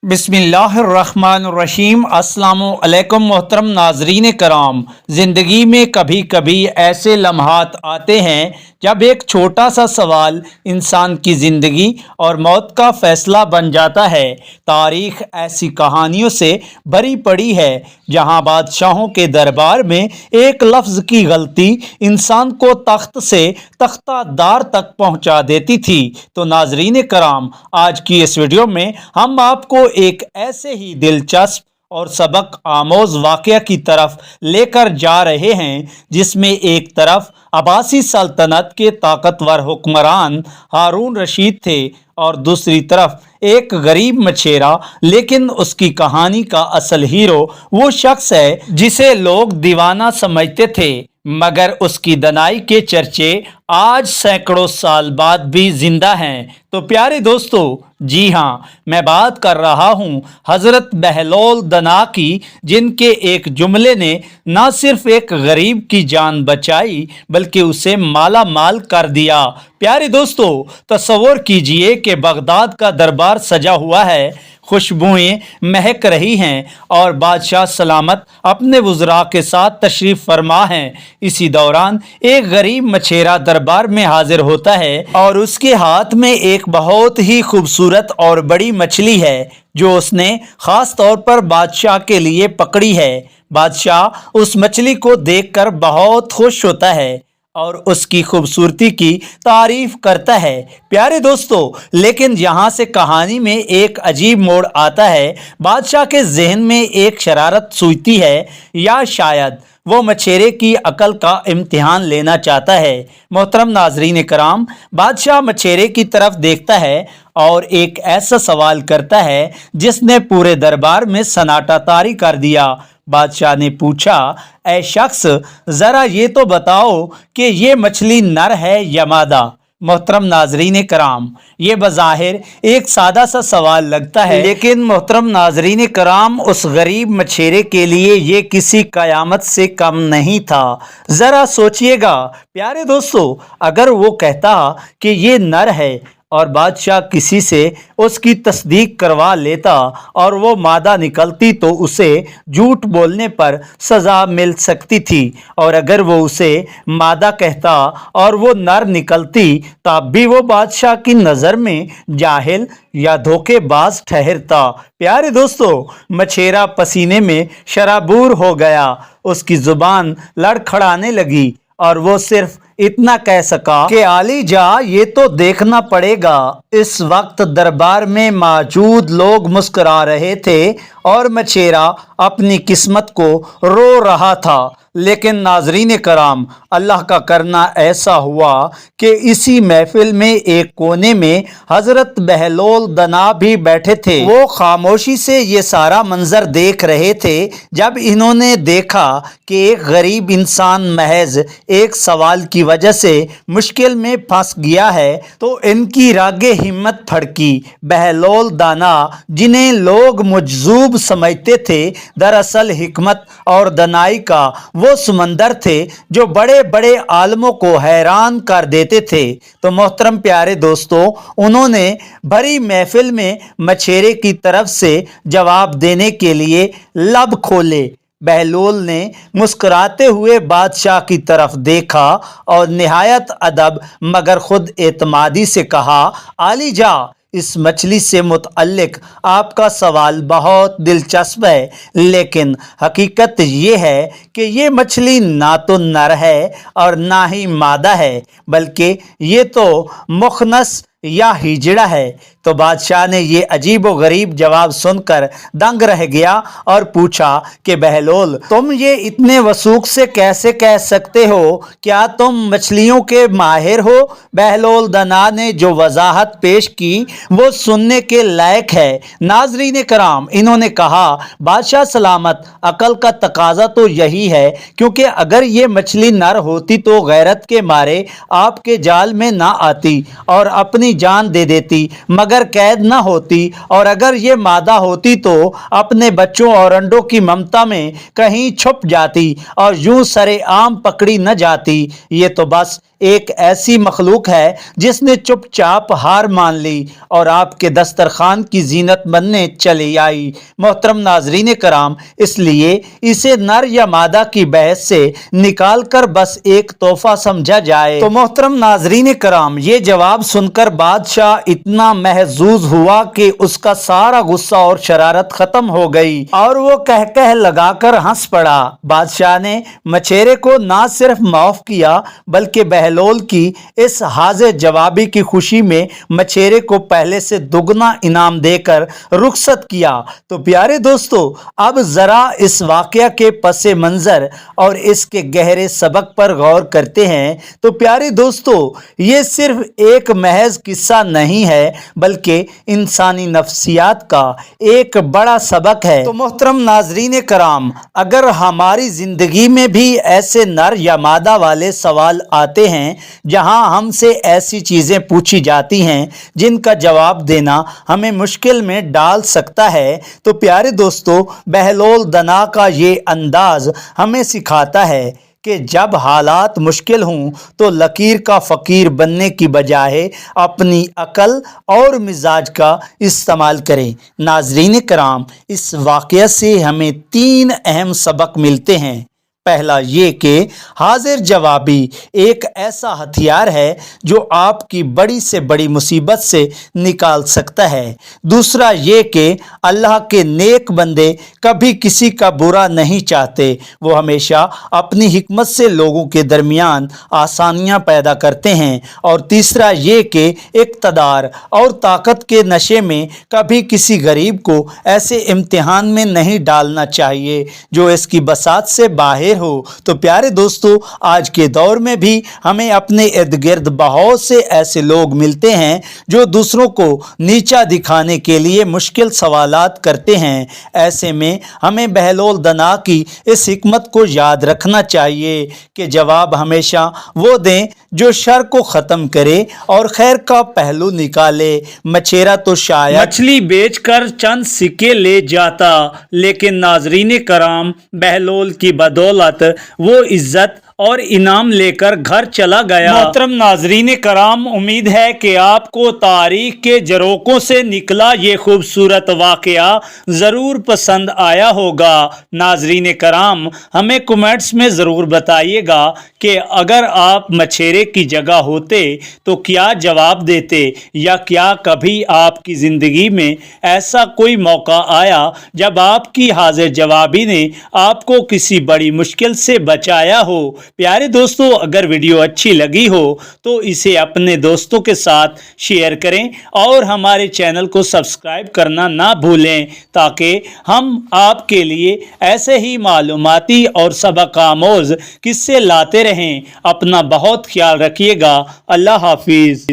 बिस्मिल्लाहिर्रहमानिर्रहीम। अस्सलामुअलैकुम मोहतरम नाजरीन कराम। ज़िंदगी में कभी कभी ऐसे लम्हात आते हैं जब एक छोटा सा सवाल इंसान की ज़िंदगी और मौत का फ़ैसला बन जाता है। तारीख़ ऐसी कहानियों से भरी पड़ी है जहां बादशाहों के दरबार में एक लफ्ज़ की गलती इंसान को तख्त से तख्तादार तक पहुंचा देती थी। तो नाजरीन कराम, आज की इस वीडियो में हम आपको एक ऐसे ही दिलचस्प और सबक आमोज वाक़या की तरफ लेकर जा रहे हैं जिसमें एक तरफ अब्बासी सल्तनत के ताकतवर हुक्मरान हारून रशीद थे और दूसरी तरफ एक गरीब मछेरा, लेकिन उसकी कहानी का असल हीरो वो शख्स है जिसे लोग दीवाना समझते थे, मगर उसकी दनाई के चर्चे आज सैकड़ों साल बाद भी जिंदा हैं। तो प्यारे दोस्तों, जी हाँ, मैं बात कर रहा हूँ हज़रत बहलोल दना की, जिनके एक जुमले ने न सिर्फ एक गरीब की जान बचाई बल्कि उसे माला माल कर दिया। प्यारे दोस्तों, तस्वर कीजिए कि बगदाद का दरबार सजा हुआ है, खुशबुएं महक रही हैं और बादशाह सलामत अपने वज़रा के साथ तशरीफ़ फरमा हैं। इसी दौरान एक गरीब मछेरा दरबार में हाजिर होता है और उसके हाथ में एक बहुत ही खूबसूरत और बड़ी मछली है जो उसने ख़ास तौर पर बादशाह के लिए पकड़ी है। बादशाह उस मछली को देखकर बहुत खुश होता है और उसकी खूबसूरती की तारीफ करता है। प्यारे दोस्तों, लेकिन यहाँ से कहानी में एक अजीब मोड़ आता है। बादशाह के जहन में एक शरारत सूझती है, या शायद वो मछेरे की अकल का इम्तिहान लेना चाहता है। मोहतरम नाजरीन कराम, बादशाह मछेरे की तरफ देखता है और एक ऐसा सवाल करता है जिसने पूरे दरबार में सन्नाटा तारी कर दिया। बादशाह ने पूछा, ऐ शख्स, ज़रा ये तो बताओ कि ये मछली नर है या मादा? मोहतरम नाजरीन कराम, ये बज़ाहिर एक सादा सा सवाल लगता है, लेकिन मोहतरम नाजरीन कराम, उस गरीब मछेरे के लिए ये किसी कयामत से कम नहीं था। ज़रा सोचिएगा प्यारे दोस्तों, अगर वो कहता कि ये नर है और बादशाह किसी से उसकी तस्दीक करवा लेता और वो मादा निकलती तो उसे झूठ बोलने पर सज़ा मिल सकती थी, और अगर वो उसे मादा कहता और वो नर निकलती तब भी वो बादशाह की नज़र में जाहिल या धोखेबाज ठहरता। प्यारे दोस्तों, मछेरा पसीने में शराबूर हो गया, उसकी ज़ुबान लड़खड़ाने लगी और वो सिर्फ इतना कह सका कि आली जा, ये तो देखना पड़ेगा। इस वक्त दरबार में मौजूद लोग मुस्कुरा रहे थे और मछेरा अपनी किस्मत को रो रहा था। लेकिन नाजरीन कराम, अल्लाह का करना ऐसा हुआ कि इसी महफिल में एक कोने में हज़रत बहलोल दना भी बैठे थे। वो खामोशी से ये सारा मंजर देख रहे थे। जब इन्होंने देखा कि एक गरीब इंसान महज एक सवाल की वजह से मुश्किल में फंस गया है तो इनकी रागे हिम्मत फड़की। बहलोल दाना, जिन्हें लोग मजजूब समझते थे, दरअसल हिकमत और दनाई का वो समंदर थे जो बड़े बड़े आलमों को हैरान कर देते थे। तो मोहतरम प्यारे दोस्तों, उन्होंने भरी महफिल में मछेरे की तरफ से जवाब देने के लिए लब खोले। बहलोल ने मुस्कुराते हुए बादशाह की तरफ देखा और निहायत अदब मगर खुद एतमादी से कहा, आली जा, इस मछली से मुतअल्लिक आपका सवाल बहुत दिलचस्प है, लेकिन हकीकत ये है कि ये मछली ना तो नर है और ना ही मादा है, बल्कि ये तो मुखनस या हिजड़ा है। तो बादशाह ने ये अजीब व गरीब जवाब सुनकर दंग रह गया और पूछा कि बहलोल, तुम ये इतने वसूख से कैसे कह सकते हो? क्या तुम मछलियों के माहिर हो? बहलोल दना ने जो वजाहत पेश की वो सुनने के लायक है। नाजरीन कराम, इन्होंने कहा, बादशाह सलामत, अकल का तकाजा तो यही है, क्योंकि अगर ये मछली नर होती तो गैरत के मारे आपके जाल में ना आती और अपनी جان دے دیتی مگر قید نہ ہوتی، اور اگر یہ مادہ ہوتی تو اپنے بچوں اور انڈوں کی ممتا میں کہیں چھپ جاتی اور یوں سرے عام پکڑی نہ جاتی۔ یہ تو بس ایک ایسی مخلوق ہے جس نے چپ چاپ ہار مان لی اور آپ کے دسترخوان کی زینت بننے چلی آئی۔ محترم ناظرین کرام، اس لیے اسے نر یا مادہ کی بحث سے نکال کر بس ایک تحفہ سمجھا جائے۔ تو محترم ناظرین کرام، یہ جواب سن کر بادشاہ اتنا محظوظ ہوا کہ اس کا سارا غصہ اور شرارت ختم ہو گئی اور وہ کہہ لگا کر ہنس پڑا۔ بادشاہ نے مچھیرے کو نہ صرف معاف کیا بلکہ بہلول کی اس حاضر جوابی کی خوشی میں مچھیرے کو پہلے سے دگنا انعام دے کر رخصت کیا۔ تو پیارے دوستو، اب ذرا اس واقعہ کے پس منظر اور اس کے گہرے سبق پر غور کرتے ہیں۔ تو پیارے دوستو، یہ صرف ایک محض قصہ نہیں ہے بلکہ انسانی نفسیات کا ایک بڑا سبق ہے۔ تو محترم ناظرین کرام، اگر ہماری زندگی میں بھی ایسے نر یا مادہ والے سوال آتے ہیں جہاں ہم سے ایسی چیزیں پوچھی جاتی ہیں جن کا جواب دینا ہمیں مشکل میں ڈال سکتا ہے، تو پیارے دوستو، بہلول دنا کا یہ انداز ہمیں سکھاتا ہے کہ جب حالات مشکل ہوں تو لکیر کا فقیر بننے کی بجائے اپنی عقل اور مزاج کا استعمال کریں۔ ناظرین کرام، اس واقعہ سے ہمیں 3 اہم سبق ملتے ہیں۔ پہلا یہ کہ حاضر جوابی ایک ایسا ہتھیار ہے جو آپ کی بڑی سے بڑی مصیبت سے نکال سکتا ہے۔ دوسرا یہ کہ اللہ کے نیک بندے کبھی کسی کا برا نہیں چاہتے، وہ ہمیشہ اپنی حکمت سے لوگوں کے درمیان آسانیاں پیدا کرتے ہیں۔ اور تیسرا یہ کہ اقتدار اور طاقت کے نشے میں کبھی کسی غریب کو ایسے امتحان میں نہیں ڈالنا چاہیے جو اس کی بساط سے باہر ہو۔ تو پیارے دوستو، آج کے دور میں بھی ہمیں اپنے ارد گرد بہت سے ایسے لوگ ملتے ہیں جو دوسروں کو نیچا دکھانے کے لیے مشکل سوالات کرتے ہیں۔ ایسے میں ہمیں بہلول دنا کی اس حکمت کو یاد رکھنا چاہیے کہ جواب ہمیشہ وہ دیں جو شر کو ختم کرے اور خیر کا پہلو نکالے۔ مچھیرا تو شاید مچھلی بیچ کر چند سکے لے جاتا، لیکن ناظرین کرام، بہلول کی بدولت وہ عزت اور انعام لے کر گھر چلا گیا۔ محترم ناظرین کرام، امید ہے کہ آپ کو تاریخ کے جروکوں سے نکلا یہ خوبصورت واقعہ ضرور پسند آیا ہوگا۔ ناظرین کرام، ہمیں کمنٹس میں ضرور بتائیے گا کہ اگر آپ مچھیرے کی جگہ ہوتے تو کیا جواب دیتے، یا کیا کبھی آپ کی زندگی میں ایسا کوئی موقع آیا جب آپ کی حاضر جوابی نے آپ کو کسی بڑی مشکل سے بچایا ہو۔ پیارے دوستو، اگر ویڈیو اچھی لگی ہو تو اسے اپنے دوستوں کے ساتھ شیئر کریں اور ہمارے چینل کو سبسکرائب کرنا نہ بھولیں تاکہ ہم آپ کے لیے ایسے ہی معلوماتی اور سبق آموز قصے لاتے رہیں۔ اپنا بہت خیال رکھیے گا۔ اللہ حافظ۔